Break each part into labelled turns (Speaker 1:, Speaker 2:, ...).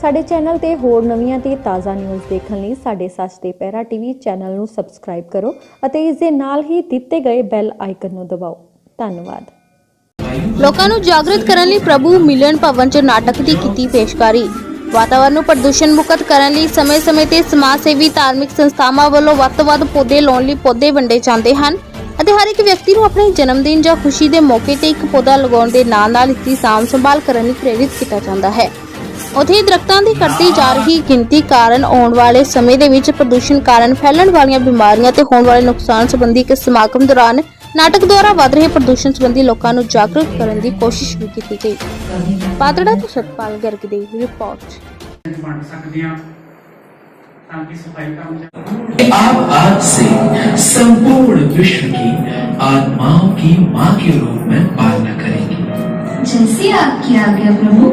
Speaker 1: ਸਾਡੇ ਚੈਨਲ ਤੇ ਹੋਰ ਨਵੀਆਂ ਤੇ ਤਾਜ਼ਾ ਨਿਊਜ਼ ਦੇਖਣ ਲਈ ਸਾਡੇ ਸੱਚ ਤੇ ਪਹਿਰਾ ਟੀਵੀ ਚੈਨਲ ਨੂੰ ਸਬਸਕ੍ਰਾਈਬ ਕਰੋ ਅਤੇ ਇਸ ਦੇ ਨਾਲ ਹੀ ਦਿੱਤੇ ਗਏ ਬੈਲ ਆਈਕਨ ਨੂੰ ਦਬਾਓ। ਧੰਨਵਾਦ।
Speaker 2: ਲੋਕਾਂ ਨੂੰ ਜਾਗਰੂਕ ਕਰਨ ਲਈ ਪ੍ਰਭੂ ਮਿਲਨ ਭਵਨ 'ਚ ਨਾਟਕ ਦੀ ਕੀਤੀ ਪੇਸ਼ਕਾਰੀ। ਵਾਤਾਵਰਣ ਨੂੰ ਪ੍ਰਦੂਸ਼ਣ ਮੁਕਤ ਕਰਨ ਲਈ ਸਮੇਂ-ਸਮੇਂ ਤੇ ਸਮਾਜ ਸੇਵੀ ਧਾਰਮਿਕ ਸੰਸਥਾਵਾਂ ਵੱਲੋਂ ਵੱਧ ਤੋਂ ਵੱਧ ਪੌਦੇ ਲਾਉਣ ਲਈ ਪੌਦੇ ਵੰਡੇ ਜਾਂਦੇ ਹਨ ਅਤੇ ਹਰ ਇੱਕ ਵਿਅਕਤੀ ਨੂੰ ਆਪਣੇ ਜਨਮ ਦਿਨ ਜਾਂ ਖੁਸ਼ੀ ਦੇ ਮੌਕੇ ਤੇ ਇੱਕ ਪੌਦਾ ਲਗਾਉਣ ਦੇ ਨਾਲ-ਨਾਲ ਇਸ ਦੀ ਸਾਂਭ ਸੰਭਾਲ ਕਰਨ ਲਈ ਪ੍ਰੇਰਿਤ ਕੀਤਾ ਜਾਂਦਾ ਹੈ। ਉੱਥੇ ਦਰਖਤਾਂ ਦੀ ਘਟਦੀ ਜਾ ਰਹੀ ਗਿਣਤੀ ਕਾਰਨ ਆਉਣ ਵਾਲੇ ਸਮੇਂ ਦੇ ਵਿੱਚ ਪ੍ਰਦੂਸ਼ਣ ਕਾਰਨ ਫੈਲਣ ਵਾਲੀਆਂ ਬਿਮਾਰੀਆਂ ਤੇ ਹੋਣ ਵਾਲੇ ਨੁਕਸਾਨ ਸੰਬੰਧੀ ਇੱਕ ਸਮਾਗਮ ਦੌਰਾਨ ਨਾਟਕ ਦੁਆਰਾ ਵੱਧ ਰਹੇ ਪ੍ਰਦੂਸ਼ਣ ਸੰਬੰਧੀ ਲੋਕਾਂ ਨੂੰ ਜਾਗਰੂਕ ਕਰਨ ਦੀ ਕੋਸ਼ਿਸ਼ ਵੀ ਕੀਤੀ ਗਈ। ਪਾਤੜਾ ਤੋਂ ਸਤਪਾਲ ਗਰਗ ਦੀ ਰਿਪੋर्ट।
Speaker 3: आप आज से संपूर्ण विश्व की आत्माओं की माँ के रूप में पालना करेंगे।
Speaker 4: जैसी आपकी आज्ञा प्रभु।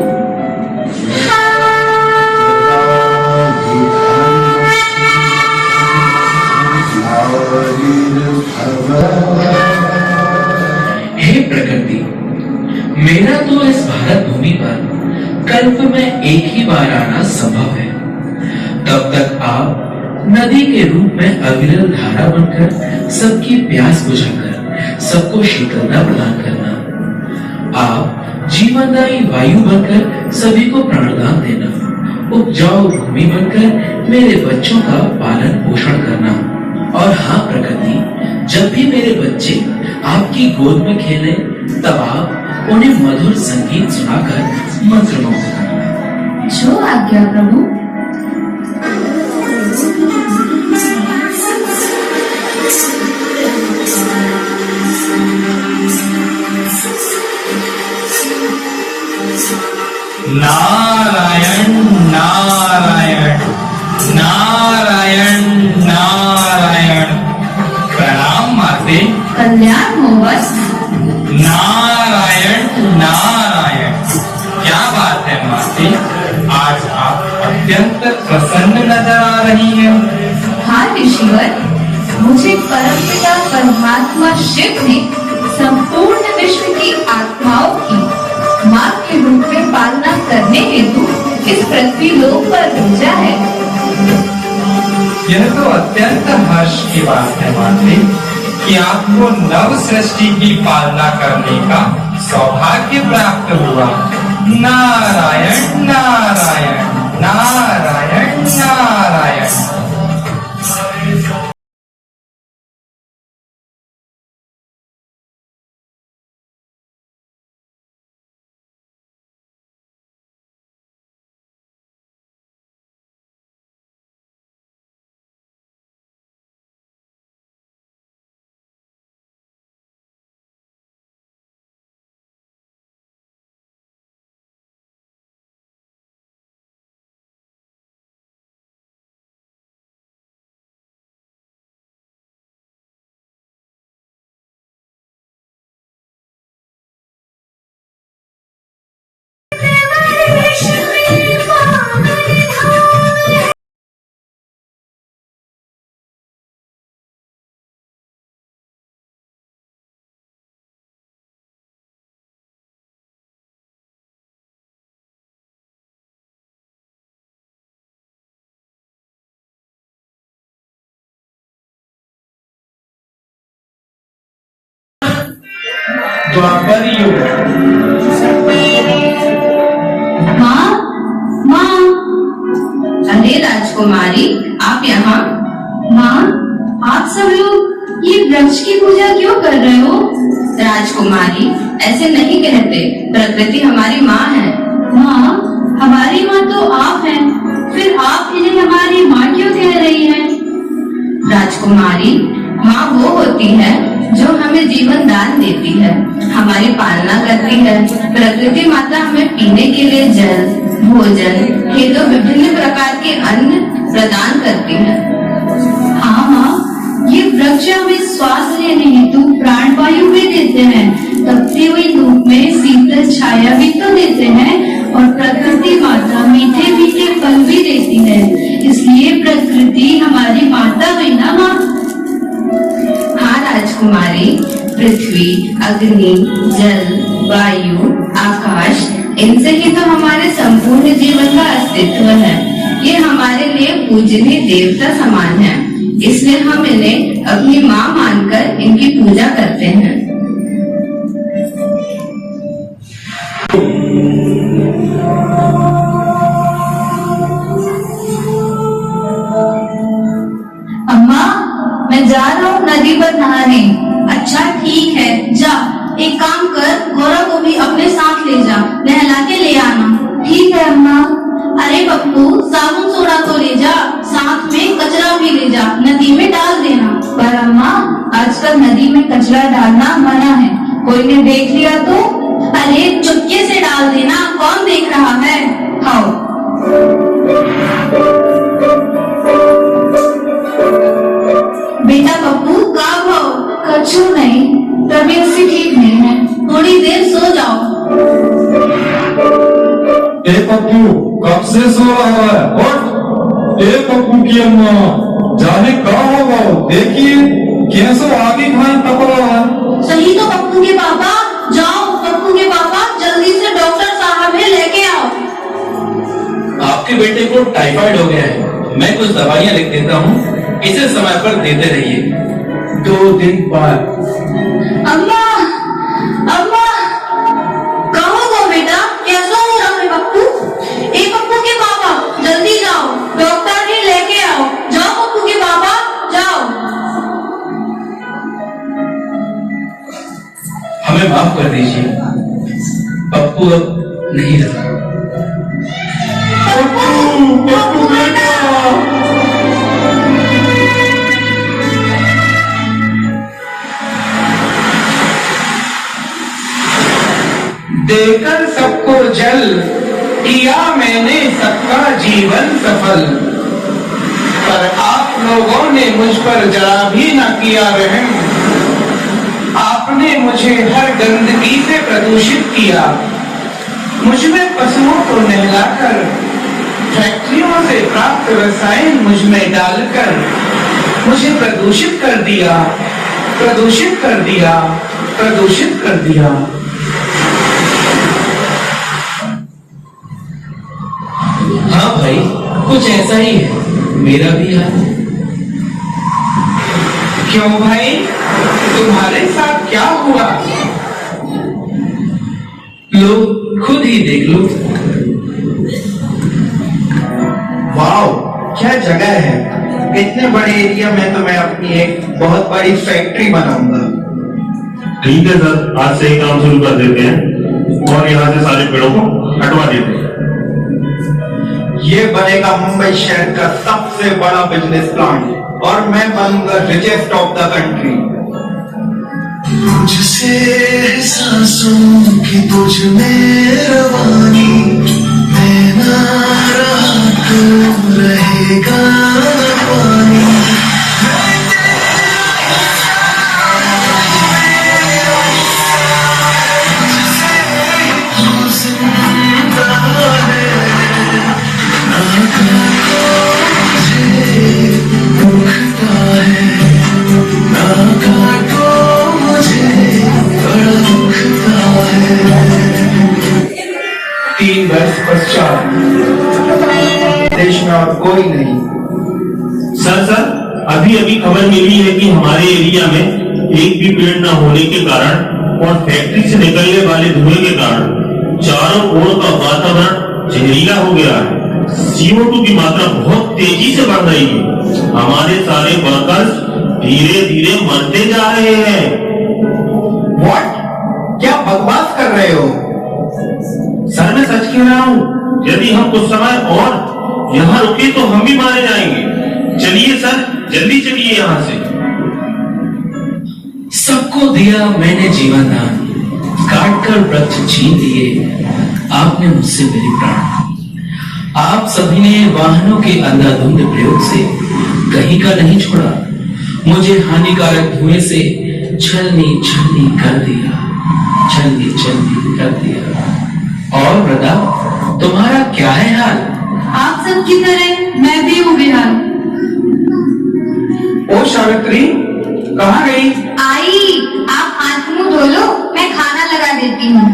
Speaker 3: हे प्रकृति, मेरा तो इस भारत भूमि पर कल्प में एक ही बार आना संभव है। तब तक आप नदी के रूप में अविरल धारा बनकर सबकी प्यास बुझाकर सबको शीतलता प्रदान करना। आप जीवनदायी वायु बनकर सभी को प्राणदान देना। उपजाऊ भूमि बनकर मेरे बच्चों का पालन पोषण करना। और हाँ प्रकृति, जब भी मेरे बच्चे आपकी गोद में खेले तब आप उन्हें मधुर संगीत सुनाकर मंत्रमुग्ध करना।
Speaker 4: जो आज्ञा प्रभु।
Speaker 5: नारायण नारायण नारायण नारायण। प्रणाम माते।
Speaker 4: कल्याण हो बस।
Speaker 5: नारायण नारायण। क्या बात है माते, आज आप अत्यंत प्रसन्न नजर आ रही हैं।
Speaker 4: हाँ ऋषिवर, मुझे परमपिता परमात्मा शिव ने संपूर्ण विश्व की आत्माओं की माँ के रूप में पालना करने हेतु इस पृथ्वी लोक पर भेजा है।
Speaker 5: यह तो अत्यंत हर्ष की बात है माते कि आपको नव सृष्टि की पालना करने का सौभाग्य प्राप्त हुआ। नारायण नारायण नारायण नारायण। द्वापर युग।
Speaker 4: माँ माँ। अरे राजकुमारी, आप यहाँ? माँ, आप सब लोग ये वृक्ष की पूजा क्यों कर रहे हो? राजकुमारी, ऐसे नहीं कहते, प्रकृति हमारी माँ है। माँ, हमारी माँ तो आप हैं, फिर आप इन्हें हमारी माँ क्यों कह रही हैं? राजकुमारी, माँ वो होती है जो हमें जीवन दान देती है, हमारी पालना करती है। प्रकृति माता हमें पीने के लिए जल, भोजन हेतु विभिन्न प्रकार के अन्न प्रदान करती है। हाँ माँ, ये वृक्ष हमें श्वास लेने हेतु प्राण वायु भी देते हैं, तपती हुई धूप में शीतल छाया भी तो देते हैं, और प्रकृति माता मीठे मीठे फल भी देती है। इसलिए प्रकृति हमारी माता है ना माँ? हाँ राजकुमारी, पृथ्वी, अग्नि, जल, वायु, आकाश इनसे ही तो हमारे संपूर्ण जीवन का अस्तित्व है। ये हमारे लिए पूजनीय देवता समान है, इसलिए हम इन्हें अपनी माँ मानकर इनकी पूजा करते हैं।
Speaker 6: अम्मा, मैं जा रहा हूँ नदी पर नहाने। अच्छा ठीक है, जा। एक काम कर, गौरा को भी अपने साथ ले जा, नहला के ले आना। ठीक है अम्मा। अरे पप्पू, साबुन सोडा तो ले जा, साथ में कचरा भी ले जा, नदी में डाल देना। पर अम्मा, आजकल नदी में कचरा डालना मना है, कोई ने देख लिया तो? अरे चुपके से डाल देना, कौन देख रहा है? खाओ। बेटा पप्पू, कब हो? कछु नहीं, तबीयत से ठीक नहीं है, थोड़ी देर सो जाओ।
Speaker 5: ए पप्पू, कब से सो रहा है? उठ। ए पप्पू की अम्मा, जाने कहाँ होगा? देखिए कैसे आगे खाई तप रहा है।
Speaker 6: सही तो पप्पू के पापा, जाओ पप्पू के पापा, जल्दी से डॉक्टर साहब है, लेके आओ।
Speaker 3: आपके बेटे को टाइफाइड हो गया है, मैं कुछ दवाइयाँ लिख देता हूँ, इसे समय पर देते रहिए। 2 दिन बाद।
Speaker 6: अम्मा, अम्मा, कहाँ हो बेटा? कैसा हो रहा है पप्पू? ए पप्पू के पापा, जल्दी जाओ, डॉक्टर ने लेके आओ। जाओ पप्पू के पापा, जाओ।
Speaker 3: हमें माफ कर दीजिए, पप्पू अब नहीं रहा।
Speaker 5: पप्पू, पप्पू बेटा।
Speaker 3: देकर सबको जल, किया मैंने सबका जीवन सफल, पर आप लोगों ने मुझ पर जरा भी न किया रहम। आपने मुझे हर गंदगी से प्रदूषित किया, मुझ में पशुओं को नहलाकर, फैक्ट्रियों से प्राप्त रसायन मुझ में डालकर मुझे प्रदूषित कर दिया, प्रदूषित कर दिया, प्रदूषित कर दिया। हाँ भाई, कुछ ऐसा ही है, मेरा भी हाल है। क्यों भाई, तुम्हारे साथ क्या हुआ? लो खुद ही देख लो।
Speaker 7: वाओ, क्या जगह है! इतने बड़े एरिया में तो मैं अपनी एक बहुत बड़ी फैक्ट्री बनाऊंगा।
Speaker 8: ठीक है सर, आज से ही काम शुरू कर देते हैं और यहाँ से सारे पेड़ों को हटवा देते हैं।
Speaker 7: ये बनेगा मुंबई शहर का सबसे बड़ा बिजनेस प्लांट और मैं बनूंगा रिचेस्ट ऑफ द कंट्री।
Speaker 9: तुझसे सांसों की तुझ में रवानी, मैं ना रहा तो रहेगा न पानी।
Speaker 7: देश में और कोई नहीं।
Speaker 8: सर अभी अभी खबर मिली है कि हमारे एरिया में एक भी पेड़ न होने के कारण और फैक्ट्री से निकलने वाले धुएं के कारण चारों ओर का वातावरण जहरीला हो गया है। CO2 की मात्रा बहुत तेजी से बढ़ रही है। हमारे सारे वर्कर्स धीरे धीरे मरते जा रहे हैं।
Speaker 7: व्हाट? क्या बकवास कर रहे हो?
Speaker 8: सर मैं सच कह रहा हूँ, यदि हम कुछ समय और यहाँ रुके तो हम भी मारे जाएंगे। चलिए सर, जल्दी चलिए यहाँ से।
Speaker 3: सबको दिया मैंने जीवन दान, काट कर वृक्ष छीन लिए आपने मुझसे मेरी प्राण। आप सभी ने वाहनों के अंधाधुंध प्रयोग से कहीं का नहीं छोड़ा, मुझे हानिकारक धुएं से छलनी छलनी कर दिया, छलनी छलनी कर दिया। और वृदा, तुम्हारा क्या है हाल?
Speaker 6: आप सब की तरह मैं भी हूँ बेहाल।
Speaker 7: ओ सावित्री, कहाँ गई?
Speaker 6: आई, आप हाथ मुंह धो लो, मैं खाना लगा देती हूँ।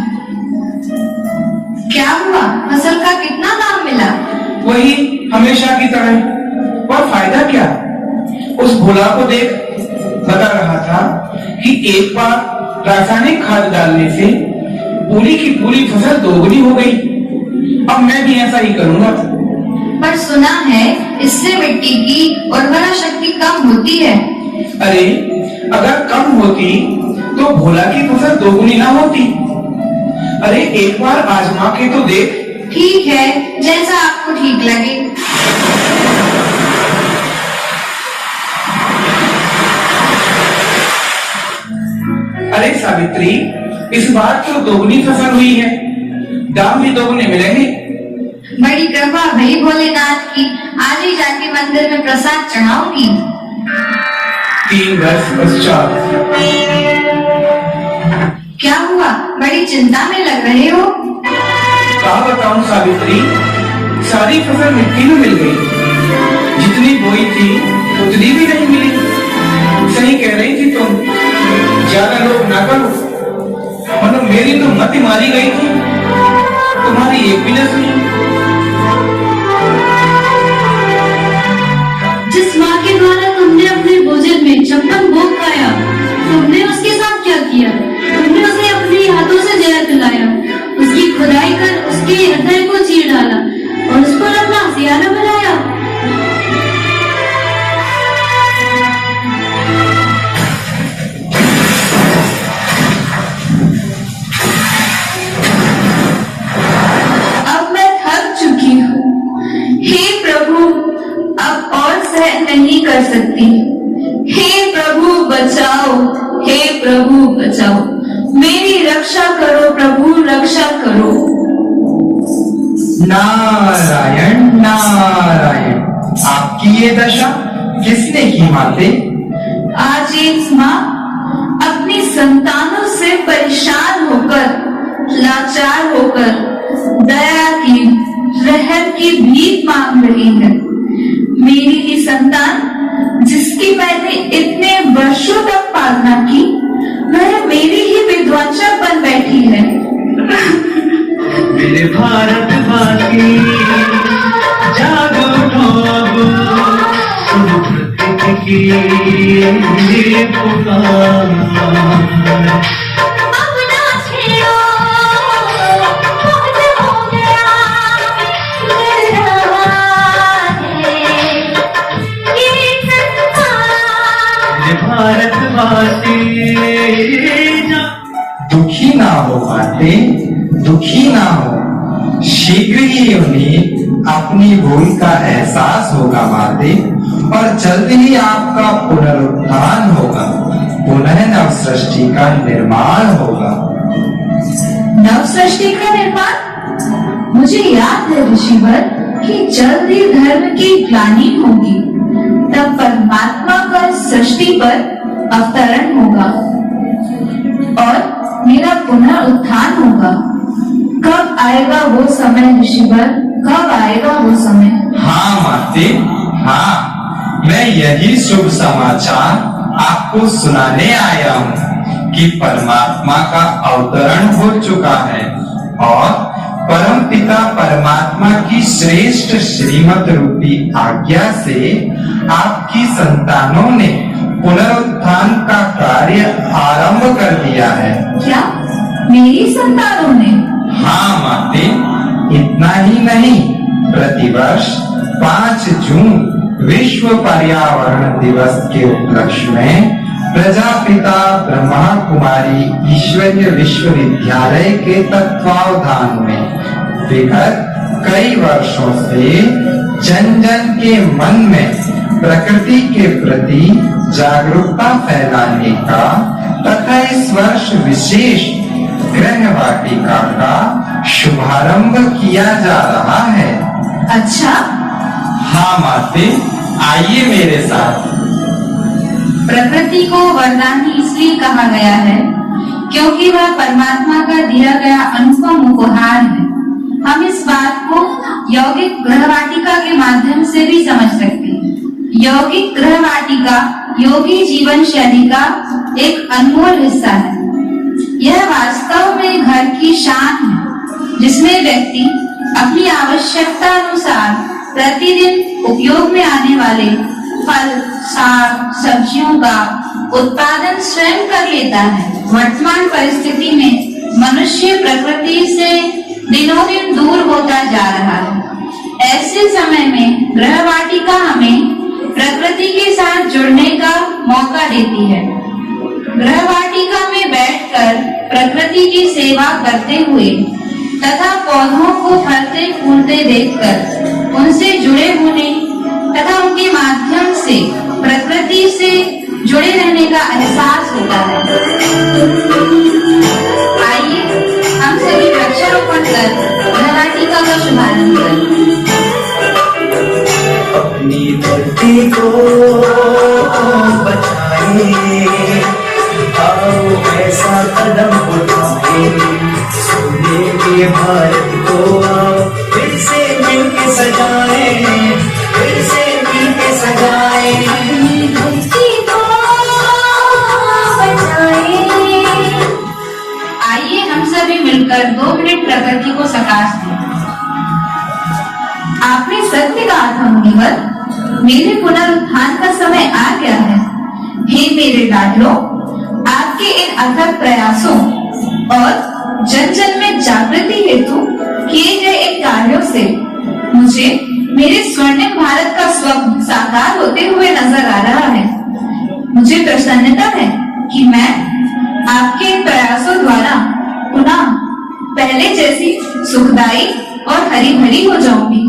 Speaker 6: क्या हुआ? फसल का कितना दाम मिला?
Speaker 5: वही हमेशा की तरह। और फायदा क्या? उस भोला को देख, बता रहा था कि एक बार रासायनिक खाद डालने से पूरी की पूरी फसल दोगुनी हो गई। अब मैं भी ऐसा ही करूंगा।
Speaker 6: पर सुना है इससे मिट्टी की उर्वरा शक्ति कम होती है।
Speaker 5: अरे अगर कम होती तो भोला की फसल दोगुनी ना होती। अरे एक बार आजमा के तो देख।
Speaker 6: ठीक है, जैसा आपको ठीक लगे।
Speaker 5: अरे सावित्री, इस बार तो दोगुनी फसल हुई है, दाम भी दोगुने मिलेंगे।
Speaker 6: बड़ी कृपा भई भोलेनाथ की। आज ही जाके मंदिर में प्रसाद चढ़ाऊंगी।
Speaker 5: 3 वर्ष पश्चात।
Speaker 6: क्या हुआ? बड़ी चिंता में लग रहे हो।
Speaker 5: क्या बताऊं सावित्री, सारी फसल मिट्टी में मिल गई। जितनी बोई थी उतनी भी नहीं मिली। सही कह रही थी तुम, ज्यादा लोग ना करो, मतलब मेरी तो मति मारी गई थी, तुम्हारी एक भी न सुनी।
Speaker 6: जिस माँ के द्वारा तुमने अपने भोजन में 56 भोग खाया, तुमने उसके साथ क्या किया? तुमने उसे अपने हाथों से जहर पिलाया, उसकी खुदाई कर उसके हृदय को चीर डाला और उस पर अपना हथियारा बनाया। अब मैं थक चुकी हूँ। हे प्रभु, अब और सहन नहीं कर सकती। हे प्रभु बचाओ, हे प्रभु बचाओ, मेरी रक्षा करो प्रभु, रक्षा करो।
Speaker 7: नारायण नारायण। आपकी ये दशा किसने की माते?
Speaker 6: आज एक माँ अपनी संतानों से परेशान होकर, लाचार होकर दया की, रहम की भीख मांग रही है। मेरी ही संतान जिसकी मैंने इतने वर्षों तक पालना की, वह मेरी ही विध्वंसक बन बैठी है।
Speaker 9: मेरे भारत वासी जागो उठो, सुनो प्रकृति की पुकार।
Speaker 6: अब ना छेड़ो, बहुत हो गया, मेरा है ये संसार।
Speaker 9: मेरे भारतवासी
Speaker 7: दुखी ना हो माते, दुखी ना हो। शीघ्र ही उन्हें अपनी भूल का एहसास होगा माते, और जल्द ही आपका पुनरुत्थान होगा, पुनः नव सृष्टि का निर्माण होगा।
Speaker 6: नव सृष्टि का निर्माण? मुझे याद है ऋषिवर कि जल्द ही धर्म की ग्लानि होगी, तब परमात्मा का सृष्टि पर अवतरण होगा और मेरा पुनरुत्थान होगा। कब आएगा वो समय ऋषिवर, कब आएगा वो समय?
Speaker 7: हाँ माते, हाँ, मैं यही शुभ समाचार आपको सुनाने आया हूँ कि परमात्मा का अवतरण हो चुका है और परम पिता परमात्मा की श्रेष्ठ श्रीमत रूपी आज्ञा से आपकी संतानों ने पुनरुत्थान का कार्य आरंभ कर दिया है।
Speaker 6: क्या मेरी संतानों ने?
Speaker 7: हाँ माते, इतना ही नहीं, प्रतिवर्ष 5 जून विश्व पर्यावरण दिवस के उपलक्ष्य में प्रजापिता ब्रह्मा कुमारी ईश्वरीय विश्वविद्यालय के तत्वावधान में विगत कई वर्षों से जन जन के मन में प्रकृति के प्रति जागरूकता फैलाने का तथा इस वर्ष विशेष गृह वाटिका का शुभारंभ किया जा रहा है।
Speaker 6: अच्छा,
Speaker 7: हाँ माते, आइए मेरे साथ।
Speaker 6: प्रकृति को वरदानी इसलिए कहा गया है क्योंकि वह परमात्मा का दिया गया अनुपम उपहार है। हम इस बात को यौगिक गृहवाटिका के माध्यम से भी समझ सकते हैं। यौगिक गृहवाटिका योगी जीवन शैली का एक अनमोल हिस्सा है। यह वास्तव में घर की शान है।
Speaker 4: जिसमें व्यक्ति अपनी आवश्यकता अनुसार प्रतिदिन उपयोग में आने वाले फल, साग, सब्जियों का उत्पादन स्वयं कर लेता है। वर्तमान परिस्थिति में मनुष्य प्रकृति से दिनों दिन दूर होता जा रहा है। ऐसे समय में गृहवाटिका हमें प्रकृति के साथ जुड़ने का मौका देती है। गृहवाटिका में बैठकर प्रकृति की सेवा करते हुए तथा पौधों को फलते फूलते देखकर उनसे जुड़े होने तथा उनके माध्यम से प्रकृति से जुड़े रहने का एहसास होता है। आइए हम सभी वृक्षारोपण कर गृहवाटिका का शुभारंभ करें।
Speaker 9: अपनी धरती को बचाए, आओ ऐसा कदम उठाए, सोने के भारत को आओ फिर से मिलके सजाए, फिर से मिलके सजाए।
Speaker 6: अपनी धरती को बचाए।
Speaker 4: आइए हम सभी मिलकर 2 मिनट प्रकृति को सकाश दें। आपने सत्य कहा था मुनिवर, मेरे पुनरुत्थान का समय आ गया है। हे मेरे लाडलो, आपके इन अथक प्रयासों और जन जन में जागृति हेतु किए गए इन कार्यों से मुझे मेरे स्वर्णिम भारत का स्वप्न साकार होते हुए नजर आ रहा है। मुझे प्रसन्नता है कि मैं आपके इन प्रयासों द्वारा पुनः पहले जैसी सुखदायी और हरी भरी हो जाऊंगी।